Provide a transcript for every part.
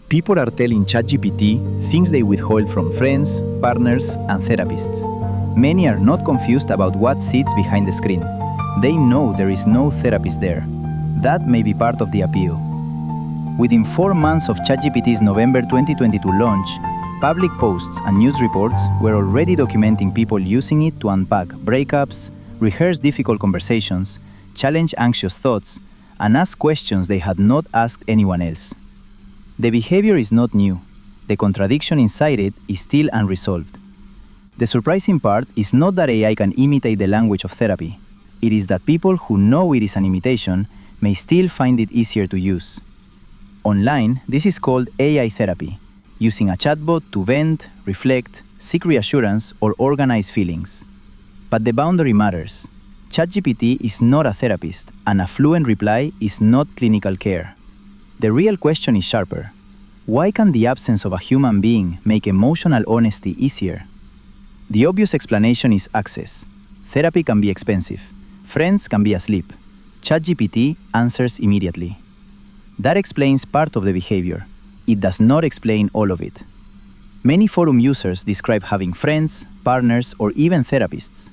People are telling ChatGPT things they withhold from friends, partners, and therapists. Many are not confused about what sits behind the screen. They know there is no therapist there. That may be part of the appeal. Within 4 months of ChatGPT's November 2022 launch, public posts and news reports were already documenting people using it to unpack breakups, rehearse difficult conversations, challenge anxious thoughts, and ask questions they had not asked anyone else. The behavior is not new. The contradiction inside it is still unresolved. The surprising part is not that AI can imitate the language of therapy. It is that people who know it is an imitation may still find it easier to use. Online, this is called AI therapy, using a chatbot to vent, reflect, seek reassurance, or organize feelings. But the boundary matters. ChatGPT is not a therapist, and a fluent reply is not clinical care. The real question is sharper. Why can the absence of a human being make emotional honesty easier? The obvious explanation is access. Therapy can be expensive. Friends can be asleep. ChatGPT answers immediately. That explains part of the behavior. It does not explain all of it. Many forum users describe having friends, partners, or even therapists.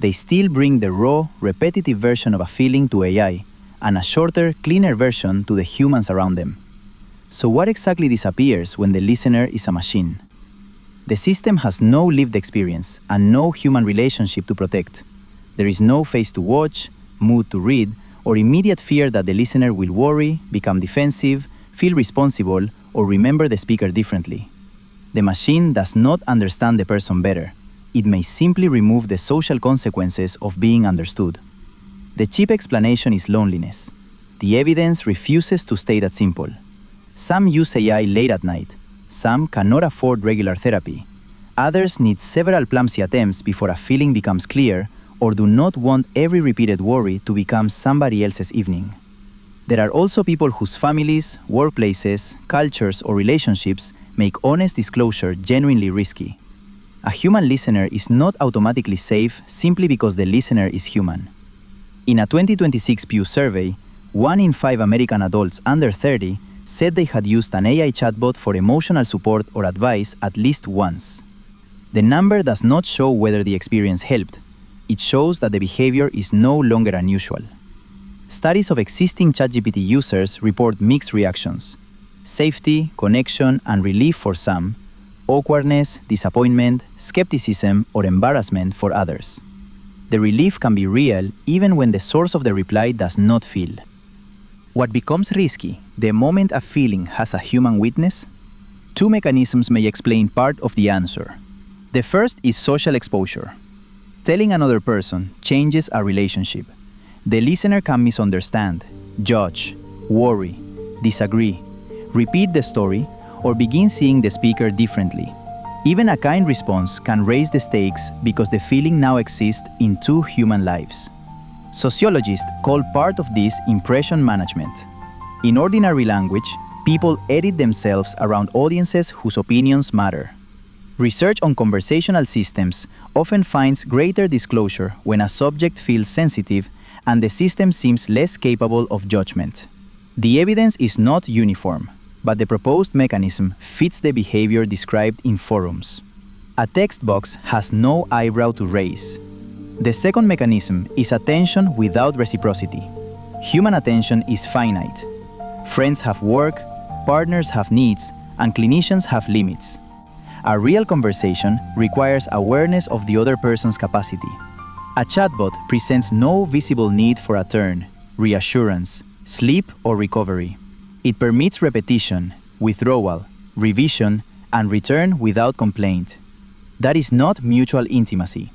They still bring the raw, repetitive version of a feeling to AI, and a shorter, cleaner version to the humans around them. So what exactly disappears when the listener is a machine? The system has no lived experience and no human relationship to protect. There is no face to watch, mood to read, or immediate fear that the listener will worry, become defensive, feel responsible, or remember the speaker differently. The machine does not understand the person better. It may simply remove the social consequences of being understood. The cheap explanation is loneliness. The evidence refuses to stay that simple. Some use AI late at night. Some cannot afford regular therapy. Others need several clumsy attempts before a feeling becomes clear, or do not want every repeated worry to become somebody else's evening. There are also people whose families, workplaces, cultures, or relationships make honest disclosure genuinely risky. A human listener is not automatically safe simply because the listener is human. In a 2026 Pew survey, 1 in 5 American adults under 30 said they had used an AI chatbot for emotional support or advice at least once. The number does not show whether the experience helped. It shows that the behavior is no longer unusual. Studies of existing ChatGPT users report mixed reactions: safety, connection, and relief for some, awkwardness, disappointment, skepticism, or embarrassment for others. The relief can be real even when the source of the reply does not feel. What becomes risky the moment a feeling has a human witness? 2 mechanisms may explain part of the answer. The first is social exposure. Telling another person changes a relationship. The listener can misunderstand, judge, worry, disagree, repeat the story, or begin seeing the speaker differently. Even a kind response can raise the stakes because the feeling now exists in 2 human lives. Sociologists call part of this impression management. In ordinary language, people edit themselves around audiences whose opinions matter. Research on conversational systems often finds greater disclosure when a subject feels sensitive and the system seems less capable of judgment. The evidence is not uniform, but the proposed mechanism fits the behavior described in forums. A text box has no eyebrow to raise. The second mechanism is attention without reciprocity. Human attention is finite. Friends have work, partners have needs, and clinicians have limits. A real conversation requires awareness of the other person's capacity. A chatbot presents no visible need for a turn, reassurance, sleep, or recovery. It permits repetition, withdrawal, revision, and return without complaint. That is not mutual intimacy.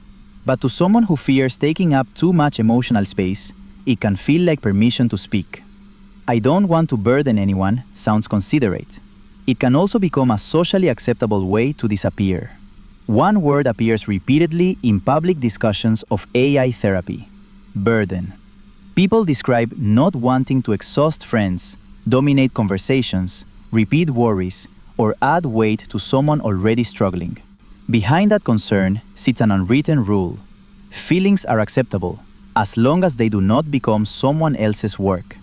But to someone who fears taking up too much emotional space, it can feel like permission to speak. "I don't want to burden anyone" sounds considerate. It can also become a socially acceptable way to disappear. One word appears repeatedly in public discussions of AI therapy: burden. People describe not wanting to exhaust friends, dominate conversations, repeat worries, or add weight to someone already struggling. Behind that concern sits an unwritten rule. Feelings are acceptable, as long as they do not become someone else's work.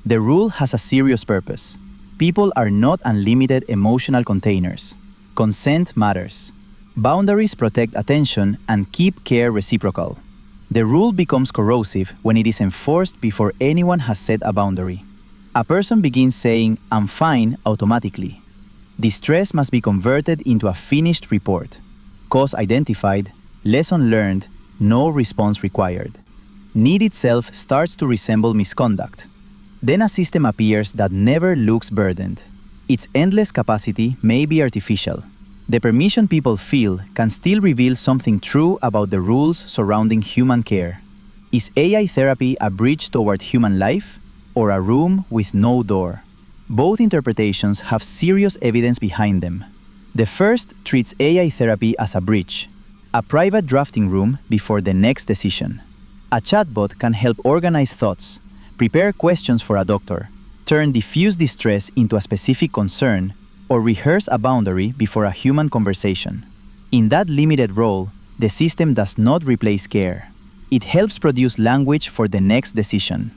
The rule has a serious purpose. People are not unlimited emotional containers. Consent matters. Boundaries protect attention and keep care reciprocal. The rule becomes corrosive when it is enforced before anyone has set a boundary. A person begins saying, "I'm fine," automatically. Distress must be converted into a finished report. Cause identified, lesson learned, no response required. Need itself starts to resemble misconduct. Then a system appears that never looks burdened. Its endless capacity may be artificial. The permission people feel can still reveal something true about the rules surrounding human care. Is AI therapy a bridge toward human life, or a room with no door? Both interpretations have serious evidence behind them. The first treats AI therapy as a bridge, a private drafting room before the next decision. A chatbot can help organize thoughts, prepare questions for a doctor, turn diffuse distress into a specific concern, or rehearse a boundary before a human conversation. In that limited role, the system does not replace care. It helps produce language for the next decision.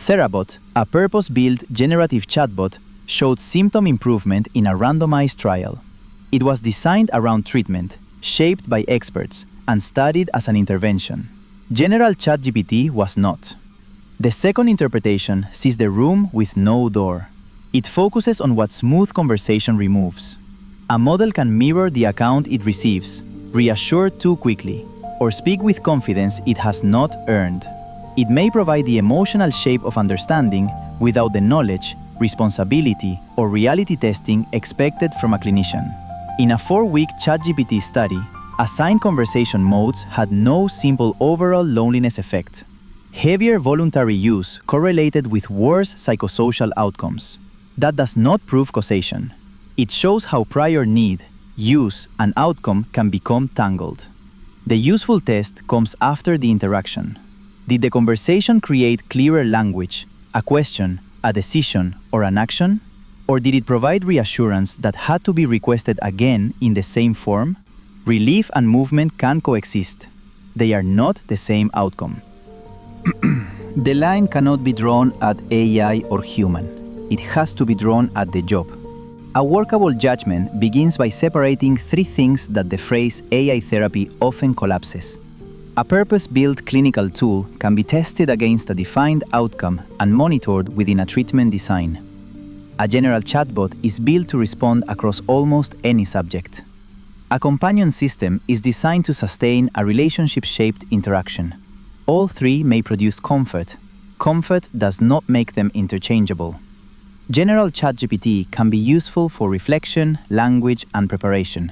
Therabot, a purpose-built generative chatbot, showed symptom improvement in a randomized trial. It was designed around treatment, shaped by experts, and studied as an intervention. General ChatGPT was not. The second interpretation sees the room with no door. It focuses on what smooth conversation removes. A model can mirror the account it receives, reassure too quickly, or speak with confidence it has not earned. It may provide the emotional shape of understanding without the knowledge, responsibility, or reality testing expected from a clinician. In a 4-week ChatGPT study, assigned conversation modes had no simple overall loneliness effect. Heavier voluntary use correlated with worse psychosocial outcomes. That does not prove causation. It shows how prior need, use, and outcome can become tangled. The useful test comes after the interaction. Did the conversation create clearer language, a question, a decision, or an action? Or did it provide reassurance that had to be requested again in the same form? Relief and movement can coexist. They are not the same outcome. The line cannot be drawn at AI or human. It has to be drawn at the job. A workable judgment begins by separating 3 things that the phrase AI therapy often collapses. A purpose-built clinical tool can be tested against a defined outcome and monitored within a treatment design. A general chatbot is built to respond across almost any subject. A companion system is designed to sustain a relationship-shaped interaction. All 3 may produce comfort. Comfort does not make them interchangeable. General ChatGPT can be useful for reflection, language, and preparation.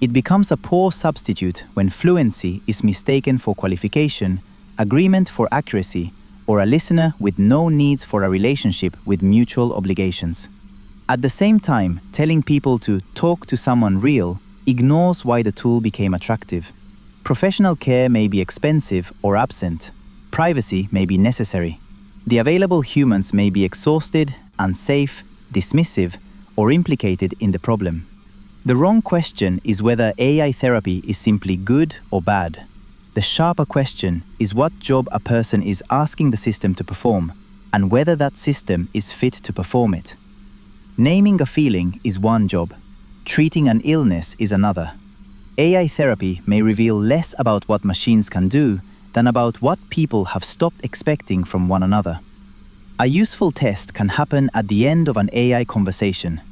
It becomes a poor substitute when fluency is mistaken for qualification, agreement for accuracy, or a listener with no needs for a relationship with mutual obligations. At the same time, telling people to talk to someone real ignores why the tool became attractive. Professional care may be expensive or absent. Privacy may be necessary. The available humans may be exhausted, unsafe, dismissive, or implicated in the problem. The wrong question is whether AI therapy is simply good or bad. The sharper question is what job a person is asking the system to perform, and whether that system is fit to perform it. Naming a feeling is one job. Treating an illness is another. AI therapy may reveal less about what machines can do than about what people have stopped expecting from one another. A useful test can happen at the end of an AI conversation.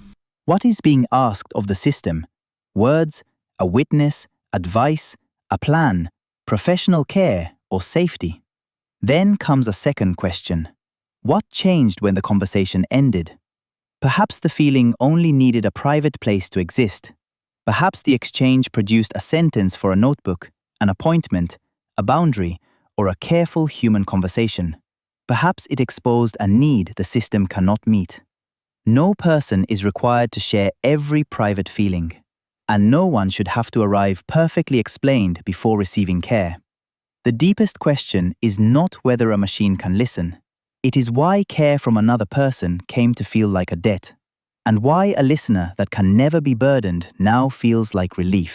What is being asked of the system? Words, a witness, advice, a plan, professional care, or safety? Then comes a second question. What changed when the conversation ended? Perhaps the feeling only needed a private place to exist. Perhaps the exchange produced a sentence for a notebook, an appointment, a boundary, or a careful human conversation. Perhaps it exposed a need the system cannot meet. No person is required to share every private feeling, and no one should have to arrive perfectly explained before receiving care. The deepest question is not whether a machine can listen. It is why care from another person came to feel like a debt, and why a listener that can never be burdened now feels like relief.